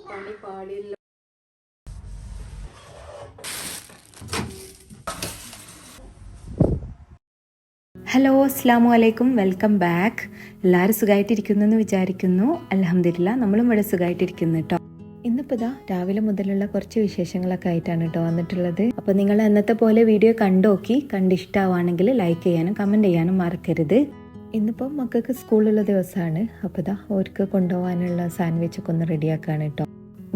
പണി പാടില്ല. ഹലോ, അസ്സാമു അലൈക്കും, വെൽക്കം ബാക്ക്. എല്ലാവരും സുഖമായിട്ടിരിക്കുന്നു എന്ന് വിചാരിക്കുന്നു. അൽഹംദുലില്ലാ നമ്മളും ഇവിടെ സുഖമായിട്ടിരിക്കുന്നു കേട്ടോ. ഇന്നിപ്പോൾ ഇതാ രാവിലെ മുതലുള്ള കുറച്ച് വിശേഷങ്ങളൊക്കെ ആയിട്ടാണ് കേട്ടോ വന്നിട്ടുള്ളത്. അപ്പോൾ നിങ്ങൾ എന്നത്തെ പോലെ വീഡിയോ കണ്ടോക്കി, കണ്ടിഷ്ടമാണെങ്കിൽ ലൈക്ക് ചെയ്യാനും കമൻറ്റ് ചെയ്യാനും മറക്കരുത്. ഇന്നിപ്പോൾ മക്കൾക്ക് സ്കൂളുള്ള ദിവസമാണ്. അപ്പോൾ ഇതാ അവർക്ക് കൊണ്ടുപോകാനുള്ള സാൻഡ്വിച്ചൊക്കെ ഒന്ന് റെഡിയാക്കുകയാണ് കേട്ടോ.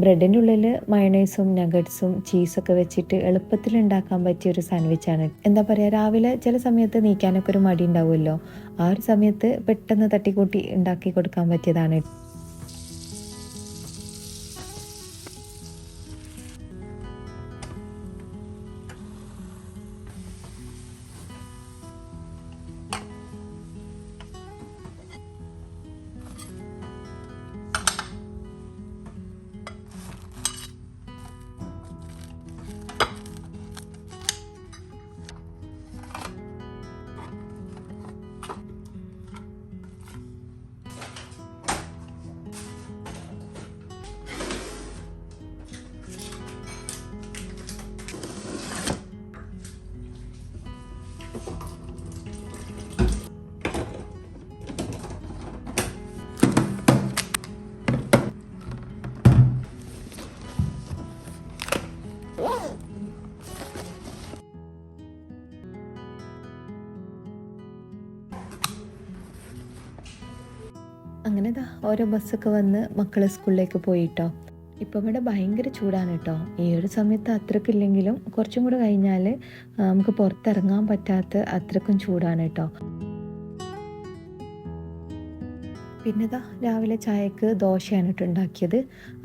ബ്രെഡിൻ്റെ ഉള്ളിൽ മയണൈസും നഗറ്റ്സും ചീസൊക്കെ വെച്ചിട്ട് എളുപ്പത്തിൽ ഉണ്ടാക്കാൻ പറ്റിയ ഒരു സാൻഡ്വിച്ചാണ്. എന്താ പറയുക, രാവിലെ ചില സമയത്ത് നീക്കാനൊക്കെ ഒരു മടി ഉണ്ടാവുമല്ലോ, ആ ഒരു സമയത്ത് പെട്ടെന്ന് തട്ടിക്കൂട്ടി ഉണ്ടാക്കി കൊടുക്കാൻ പറ്റിയതാണ്. അങ്ങനെ ഓരോ ബസ്സൊക്കെ വന്ന് മക്കളെ സ്കൂളിലേക്ക് പോയിട്ടോ. ഇപ്പോൾ ഇവിടെ ഭയങ്കര ചൂടാണ് കേട്ടോ. ഈ ഒരു സമയത്ത് അത്രക്കില്ലെങ്കിലും കുറച്ചും കൂടെ കഴിഞ്ഞാൽ നമുക്ക് പുറത്തിറങ്ങാൻ പറ്റാത്ത അത്രക്കും ചൂടാണ് കേട്ടോ. പിന്നെ രാവിലെ ചായക്ക് ദോശയാണ് കേട്ടോ ഉണ്ടാക്കിയത്.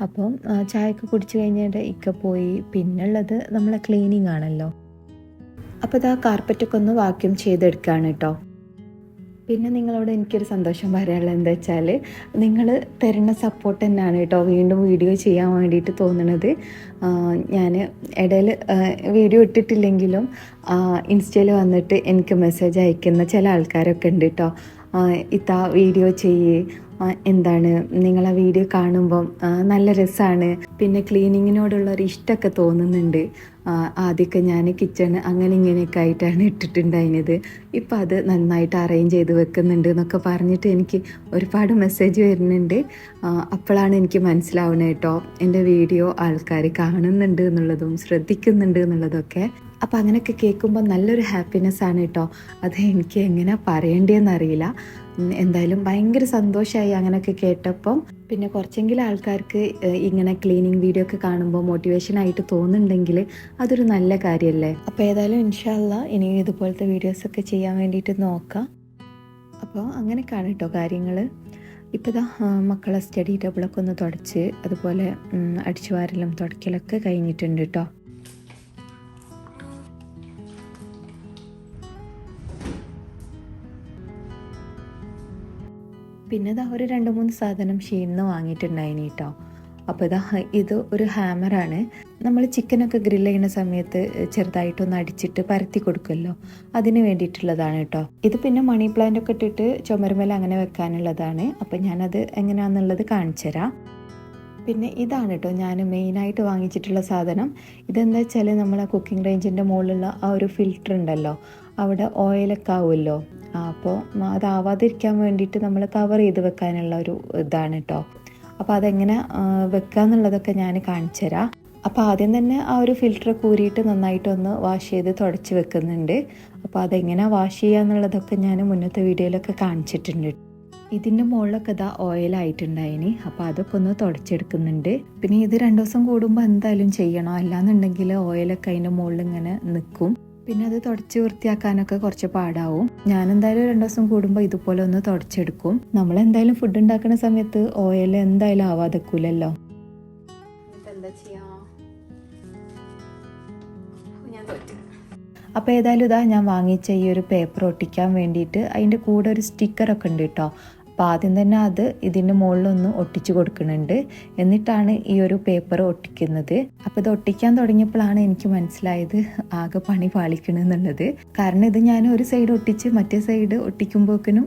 അപ്പം ചായക്ക് കുടിച്ചു കഴിഞ്ഞിട്ട് ഇക്ക പോയി. പിന്നുള്ളത് നമ്മളെ ക്ലീനിങ് ആണല്ലോ. അപ്പോൾ കാർപ്പറ്റൊക്കെ ഒന്ന് വാക്യൂം ചെയ്തെടുക്കുകയാണ് കേട്ടോ. പിന്നെ നിങ്ങളോട് എനിക്കൊരു സന്തോഷം പറയാനുള്ളത് എന്താ വെച്ചാൽ, നിങ്ങൾ തരുന്ന സപ്പോർട്ട് തന്നെയാണ് കേട്ടോ വീണ്ടും വീഡിയോ ചെയ്യാൻ വേണ്ടിയിട്ട് തോന്നുന്നത്. ഞാൻ ഇടയിൽ വീഡിയോ ഇട്ടിട്ടില്ലെങ്കിലും ഇൻസ്റ്റയിൽ വന്നിട്ട് എനിക്ക് മെസ്സേജ് അയക്കുന്ന ചില ആൾക്കാരൊക്കെ ഉണ്ട് കേട്ടോ. ഇത്താ വീഡിയോ ചെയ്യേ, എന്താണ് നിങ്ങളെ വീഡിയോ കാണുമ്പം നല്ല രസമാണ്, പിന്നെ ക്ലീനിങ്ങിനോടുള്ളൊരു ഇഷ്ടമൊക്കെ തോന്നുന്നുണ്ട്. ആദ്യമൊക്കെ ഞാൻ കിച്ചൺ അങ്ങനെ ഇങ്ങനെയൊക്കെ ആയിട്ടാണ് ഇട്ടിട്ടുണ്ടായിരുന്നത്, ഇപ്പം അത് നന്നായിട്ട് അറേഞ്ച് ചെയ്ത് വെക്കുന്നുണ്ട് എന്നൊക്കെ പറഞ്ഞിട്ട് എനിക്ക് ഒരുപാട് മെസ്സേജ് വരുന്നുണ്ട്. അപ്പോഴാണ് എനിക്ക് മനസ്സിലാവുന്നത് കേട്ടോ എൻ്റെ വീഡിയോ ആൾക്കാർ കാണുന്നുണ്ട് എന്നുള്ളതും ശ്രദ്ധിക്കുന്നുണ്ട് എന്നുള്ളതൊക്കെ. അപ്പം അങ്ങനെയൊക്കെ കേൾക്കുമ്പോൾ നല്ലൊരു ഹാപ്പിനെസ് ആണ് കേട്ടോ. അത് എനിക്ക് എങ്ങനെയാണ് പറയേണ്ടതെന്നറിയില്ല. എന്തായാലും ഭയങ്കര സന്തോഷമായി അങ്ങനെയൊക്കെ കേട്ടപ്പം. പിന്നെ കുറച്ചെങ്കിലും ആൾക്കാർക്ക് ഇങ്ങനെ ക്ലീനിങ് വീഡിയോ ഒക്കെ കാണുമ്പോൾ മോട്ടിവേഷനായിട്ട് തോന്നുന്നുണ്ടെങ്കിൽ അതൊരു നല്ല കാര്യമല്ലേ. അപ്പോൾ ഏതായാലും ഇൻഷാ അല്ലാ ഇനി ഇതുപോലത്തെ വീഡിയോസൊക്കെ ചെയ്യാൻ വേണ്ടിയിട്ട് നോക്കാം. അപ്പോൾ അങ്ങനെയൊക്കെയാണ് കേട്ടോ കാര്യങ്ങൾ. ഇപ്പോൾ മക്കളെ സ്റ്റഡി ടേബിളൊക്കെ ഒന്ന് തുടച്ച് അതുപോലെ അടിച്ചു വാരലും തുടയ്ക്കലൊക്കെ കഴിഞ്ഞിട്ടുണ്ട് കേട്ടോ. പിന്നെ ഒരു 2-3 സാധനം ഷീന്ന് വാങ്ങിയിട്ടുണ്ടായിന് കേട്ടോ. അപ്പോൾ ഇത് ഒരു ഹാമറാണ്. നമ്മൾ ചിക്കനൊക്കെ ഗ്രില്ല് ചെയ്യുന്ന സമയത്ത് ചെറുതായിട്ടൊന്ന് അടിച്ചിട്ട് പരത്തി കൊടുക്കുമല്ലോ, അതിന് വേണ്ടിയിട്ടുള്ളതാണ് കേട്ടോ. ഇത് പിന്നെ മണി പ്ലാന്റ് ഒക്കെ ഇട്ടിട്ട് ചുമരുമേൽ അങ്ങനെ വെക്കാനുള്ളതാണ്. അപ്പം ഞാനത് എങ്ങനെയാണെന്നുള്ളത് കാണിച്ചു തരാം. പിന്നെ ഇതാണ് കേട്ടോ ഞാൻ മെയിനായിട്ട് വാങ്ങിച്ചിട്ടുള്ള സാധനം. ഇതെന്താ വെച്ചാൽ നമ്മളെ കുക്കിംഗ് റേഞ്ചിൻ്റെ മുകളിലുള്ള ആ ഒരു ഫിൽറ്റർ ഉണ്ടല്ലോ, അവിടെ ഓയിലൊക്കെ ആവുമല്ലോ, അപ്പോൾ അതാവാതിരിക്കാൻ വേണ്ടിയിട്ട് നമ്മൾ കവർ ചെയ്ത് വെക്കാനുള്ള ഒരു ഇതാണ് കേട്ടോ. അപ്പോൾ അതെങ്ങനെ വെക്കുക എന്നുള്ളതൊക്കെ ഞാൻ കാണിച്ചു തരാം. അപ്പോൾ ആദ്യം തന്നെ ആ ഒരു ഫിൽറ്റർ കൂരിയിട്ട് നന്നായിട്ടൊന്ന് വാഷ് ചെയ്ത് തുടച്ച് വെക്കുന്നുണ്ട്. അപ്പോൾ അതെങ്ങനെ വാഷ് ചെയ്യുക എന്നുള്ളതൊക്കെ ഞാൻ മുന്നത്തെ വീഡിയോയിലൊക്കെ കാണിച്ചിട്ടുണ്ട്. ഇതിൻ്റെ മുകളിലൊക്കെ ഓയിലായിട്ടുണ്ടായിനി. അപ്പോൾ അതൊക്കെ ഒന്ന് തുടച്ചെടുക്കുന്നുണ്ട്. പിന്നെ ഇത് 2 ദിവസം കൂടുമ്പോൾ എന്തായാലും ചെയ്യണം, അല്ലാന്നുണ്ടെങ്കിൽ ഓയിലൊക്കെ അതിൻ്റെ മുകളിൽ ഇങ്ങനെ നിൽക്കും. പിന്നെ അത് തുടച്ച് വൃത്തിയാക്കാനൊക്കെ കുറച്ച് പാടാവും. ഞാൻ എന്തായാലും 2 ദിവസം കൂടുമ്പോൾ ഇതുപോലെ ഒന്ന് തുടച്ചെടുക്കും. നമ്മളെന്തായാലും ഫുഡ് ഉണ്ടാക്കുന്ന സമയത്ത് ഓയിൽ എന്തായാലും ആവാതെക്കൂലല്ലോ. അപ്പോൾ ഏതായാലും ഞാൻ വാങ്ങിച്ച ഈ ഒരു പേപ്പർ ഒട്ടിക്കാൻ വേണ്ടിയിട്ട് അതിൻ്റെ കൂടെ ഒരു സ്റ്റിക്കറൊക്കെ ഉണ്ട് കേട്ടോ. അപ്പോൾ ആദ്യം തന്നെ അത് ഇതിൻ്റെ മുകളിലൊന്ന് ഒട്ടിച്ചു കൊടുക്കുന്നുണ്ട്. എന്നിട്ടാണ് ഈ ഒരു പേപ്പർ ഒട്ടിക്കുന്നത്. അപ്പോൾ ഇത് ഒട്ടിക്കാൻ തുടങ്ങിയപ്പോഴാണ് എനിക്ക് മനസ്സിലായത് ആകെ പണി പാളിക്കണമെന്നുള്ളത്. കാരണം ഇത് ഞാൻ ഒരു സൈഡ് ഒട്ടിച്ച് മറ്റേ സൈഡ് ഒട്ടിക്കുമ്പോഴേക്കിനും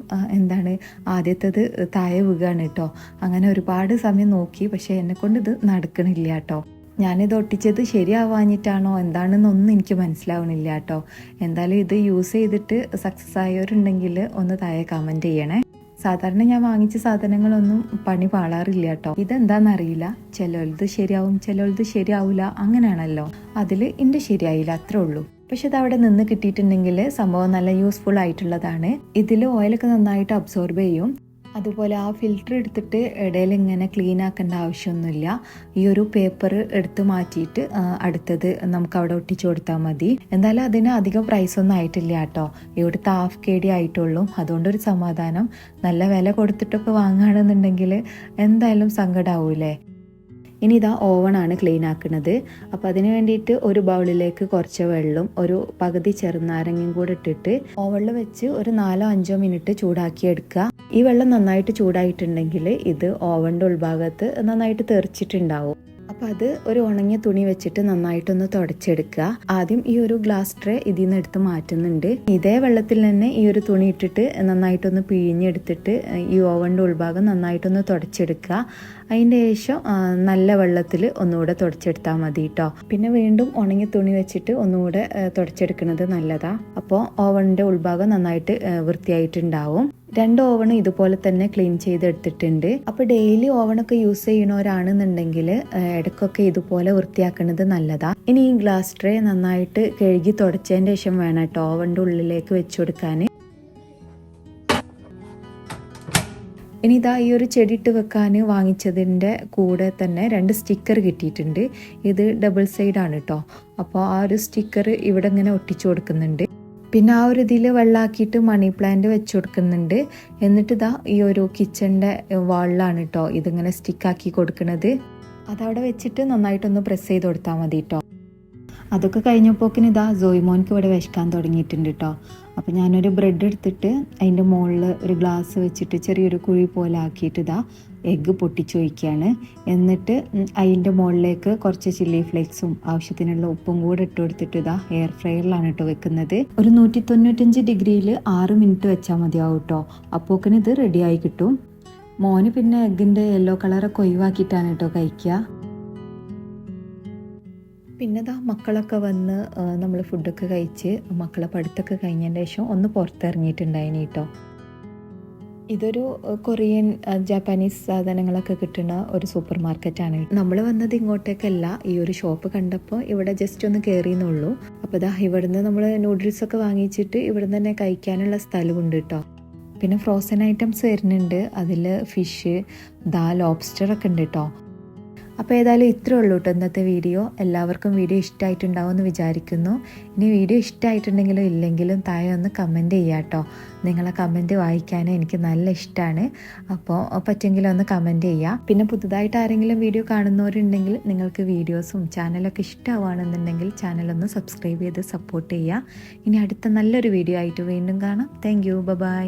ആദ്യത്തേത് താഴെ വീഴുകയാണ് കേട്ടോ. അങ്ങനെ ഒരുപാട് സമയം നോക്കി, പക്ഷേ എന്നെക്കൊണ്ട് ഇത് നടക്കണില്ല കേട്ടോ. ഞാനിത് ഒട്ടിച്ചത് ശരിയാവാഞ്ഞിട്ടാണോ എന്താണെന്നൊന്നും എനിക്ക് മനസ്സിലാവണില്ല കേട്ടോ. എന്തായാലും ഇത് യൂസ് ചെയ്തിട്ട് സക്സസ് ആയവരുണ്ടെങ്കിൽ ഒന്ന് താഴെ കമൻറ്റ് ചെയ്യണേ. സാധാരണ ഞാൻ വാങ്ങിച്ച സാധനങ്ങളൊന്നും പണി പാളാറില്ല കേട്ടോ. ഇതെന്താണെന്നറിയില്ല, ചിലത് ശരിയാവും ചിലത് ശരിയാവില്ല, അങ്ങനെയാണല്ലോ. അതിൽ എൻ്റെ ശരിയായില്ല, അത്രേ ഉള്ളൂ. പക്ഷെ ഇത് അവിടെ നിന്ന് കിട്ടിയിട്ടുണ്ടെങ്കിൽ സംഭവം നല്ല യൂസ്ഫുൾ ആയിട്ടുള്ളതാണ്. ഇതിൽ ഓയിലൊക്കെ നന്നായിട്ട് അബ്സോർബ് ചെയ്യും. അതുപോലെ ആ ഫിൽറ്റർ എടുത്തിട്ട് ഇടയിൽ ഇങ്ങനെ ക്ലീൻ ആക്കേണ്ട ആവശ്യമൊന്നുമില്ല. ഈ ഒരു പേപ്പർ എടുത്ത് മാറ്റിയിട്ട് അടുത്തത് നമുക്ക് അവിടെ ഒട്ടിച്ചു കൊടുത്താൽ മതി. എന്തായാലും അതിന് അധികം പ്രൈസ് ഒന്നും ആയിട്ടില്ല കേട്ടോ. ഇവിടുത്തെ ½ KD ആയിട്ടുള്ളൂ. അതുകൊണ്ടൊരു സമാധാനം. നല്ല വില കൊടുത്തിട്ടൊക്കെ വാങ്ങുകയാണെന്നുണ്ടെങ്കിൽ എന്തായാലും സങ്കടമാവൂലേ. ഇനി ഇതാ ഓവണാണ് ക്ലീൻ ആക്കുന്നത്. അപ്പോൾ അതിന് വേണ്ടിയിട്ട് ഒരു ബൗളിലേക്ക് കുറച്ച് വെള്ളം, ഒരു പകുതി ചെറുനാരങ്ങയും കൂടെ ഇട്ടിട്ട് ഓവണിൽ വെച്ച് ഒരു 4-5 മിനിറ്റ് ചൂടാക്കി എടുക്കുക. ഈ വെള്ളം നന്നായിട്ട് ചൂടായിട്ടുണ്ടെങ്കിൽ ഇത് ഓവണിൻ്റെ ഉൾഭാഗത്ത് നന്നായിട്ട് തെറിച്ചിട്ടുണ്ടാവും. അപ്പോൾ അത് ഒരു ഉണങ്ങിയ തുണി വെച്ചിട്ട് നന്നായിട്ടൊന്ന് തുടച്ചെടുക്കുക. ആദ്യം ഈ ഒരു ഗ്ലാസ് ട്രേ ഇതിൽ നിന്ന് എടുത്ത് മാറ്റുന്നുണ്ട്. ഇതേ വെള്ളത്തിൽ തന്നെ ഈ ഒരു തുണി ഇട്ടിട്ട് നന്നായിട്ടൊന്ന് പിഴിഞ്ഞെടുത്തിട്ട് ഈ ഓവണിൻ്റെ ഉൾഭാഗം നന്നായിട്ടൊന്ന് തുടച്ചെടുക്കുക. അതിൻ്റെ ശേഷം നല്ല വെള്ളത്തിൽ ഒന്നുകൂടെ തുടച്ചെടുത്താൽ മതി കേട്ടോ. പിന്നെ വീണ്ടും ഉണങ്ങിയ തുണി വെച്ചിട്ട് ഒന്നുകൂടെ തുടച്ചെടുക്കുന്നത് നല്ലതാ. അപ്പോൾ ഓവണിൻ്റെ ഉൾഭാഗം നന്നായിട്ട് വൃത്തിയായിട്ടുണ്ടാവും. 2 ഓവണും ഇതുപോലെ തന്നെ ക്ലീൻ ചെയ്തെടുത്തിട്ടുണ്ട്. അപ്പോൾ ഡെയിലി ഓവണൊക്കെ യൂസ് ചെയ്യണവരാണെന്നുണ്ടെങ്കിൽ ഇടയ്ക്കൊക്കെ ഇതുപോലെ വൃത്തിയാക്കുന്നത് നല്ലതാ. ഇനി ഈ ഗ്ലാസ് ട്രേ നന്നായിട്ട് കഴുകി തുടച്ചതിൻ്റെ ശേഷം വേണം കേട്ടോ ഓവണിൻ്റെ ഉള്ളിലേക്ക് വെച്ചു കൊടുക്കാൻ. ഇനി ഇതാ ഈ ഒരു ചെടി ഇട്ട് വെക്കാൻ വാങ്ങിച്ചതിൻ്റെ കൂടെ തന്നെ 2 സ്റ്റിക്കർ കിട്ടിയിട്ടുണ്ട്. ഇത് ഡബിൾ സൈഡാണ് കേട്ടോ. അപ്പോൾ ആ ഒരു സ്റ്റിക്കർ ഇവിടെ ഇങ്ങനെ ഒട്ടിച്ചു കൊടുക്കുന്നുണ്ട്. പിന്നെ ആ ഒരു ഇതിൽ വെള്ളമാക്കിയിട്ട് മണി പ്ലാന്റ് വെച്ച് കൊടുക്കുന്നുണ്ട്. എന്നിട്ട് ഇതാ ഈ ഒരു കിച്ചണിൻ്റെ വാളിലാണ് കേട്ടോ ഇതിങ്ങനെ സ്റ്റിക്കാക്കി കൊടുക്കുന്നത്. അതവിടെ വെച്ചിട്ട് നന്നായിട്ടൊന്ന് പ്രസ് ചെയ്ത് കൊടുത്താൽ മതി കേട്ടോ. അതൊക്കെ കഴിഞ്ഞപ്പോക്കിന് ഇതാ ജോയിമോൻക്ക് ഇവിടെ വിശക്കാൻ തുടങ്ങിയിട്ടുണ്ട് കേട്ടോ. അപ്പോൾ ഞാനൊരു ബ്രെഡ് എടുത്തിട്ട് അതിൻ്റെ മുകളിൽ ഒരു ഗ്ലാസ് വെച്ചിട്ട് ചെറിയൊരു കുഴി പോലെ ആക്കിയിട്ട് ഇതാ എഗ്ഗ് പൊട്ടിച്ച് വയ്ക്കുകയാണ്. എന്നിട്ട് അതിൻ്റെ മുകളിലേക്ക് കുറച്ച് ചില്ലി ഫ്ലേക്സും ആവശ്യത്തിനുള്ള ഉപ്പും കൂടെ ഇട്ട് കൊടുത്തിട്ട് ഇതാ എയർ ഫ്രയറിലാണ് കേട്ടോ വെക്കുന്നത്. ഒരു 195 ഡിഗ്രിയിൽ 6 മിനിറ്റ് വെച്ചാൽ മതിയാവും കേട്ടോ. അപ്പോക്കിന് ഇത് റെഡിയായി കിട്ടും. മോന് പിന്നെ എഗ്ഗിൻ്റെ യെല്ലോ കളറൊക്കെ ഒഴിവാക്കിയിട്ടാണ് കേട്ടോ കഴിക്കുക. പിന്നെ ഇതാ മക്കളൊക്കെ വന്ന് നമ്മൾ ഫുഡൊക്കെ കഴിച്ച് മക്കളെ പഠിത്തമൊക്കെ കഴിഞ്ഞതിന് ശേഷം ഒന്ന് പുറത്തിറങ്ങിയിട്ടുണ്ടായിന് കേട്ടോ. ഇതൊരു കൊറിയൻ ജാപ്പാനീസ് സാധനങ്ങളൊക്കെ കിട്ടുന്ന ഒരു സൂപ്പർ മാർക്കറ്റാണ്. നമ്മൾ വന്നത് ഇങ്ങോട്ടേക്കല്ല, ഈ ഒരു ഷോപ്പ് കണ്ടപ്പോൾ ഇവിടെ ജസ്റ്റ് ഒന്ന് കയറിയെന്നുള്ളൂ. അപ്പോൾ ഇതാ ഇവിടുന്ന് നമ്മൾ നൂഡിൽസൊക്കെ വാങ്ങിച്ചിട്ട് ഇവിടുന്ന് തന്നെ കഴിക്കാനുള്ള സ്ഥലമുണ്ട് കേട്ടോ. പിന്നെ ഫ്രോസൺ ഐറ്റംസ് വരുന്നുണ്ട്. അതിൽ ഫിഷ്, ലോബ്സ്റ്ററൊക്കെ ഉണ്ട് കേട്ടോ. അപ്പോൾ ഏതായാലും ഇത്രേ ഉള്ളൂ കേട്ടോ ഇന്നത്തെ വീഡിയോ. എല്ലാവർക്കും വീഡിയോ ഇഷ്ടമായിട്ടുണ്ടാവും എന്ന് വിചാരിക്കുന്നു. ഇനി വീഡിയോ ഇഷ്ടമായിട്ടുണ്ടെങ്കിലും ഇല്ലെങ്കിലും താഴെ ഒന്ന് കമൻറ്റ് ചെയ്യാം കേട്ടോ. നിങ്ങളെ കമൻറ്റ് വായിക്കാൻ എനിക്ക് നല്ല ഇഷ്ടമാണ്. അപ്പോൾ പറ്റുമെങ്കിലും ഒന്ന് കമൻറ്റ് ചെയ്യുക. പിന്നെ പുതുതായിട്ട് ആരെങ്കിലും വീഡിയോ കാണുന്നവരുണ്ടെങ്കിൽ നിങ്ങൾക്ക് വീഡിയോസും ചാനലൊക്കെ ഇഷ്ടമാവുകയാണെന്നുണ്ടെങ്കിൽ ചാനലൊന്ന് സബ്സ്ക്രൈബ് ചെയ്ത് സപ്പോർട്ട് ചെയ്യുക. ഇനി അടുത്ത നല്ലൊരു വീഡിയോ ആയിട്ട് വീണ്ടും കാണാം. Thank you. ബൈ.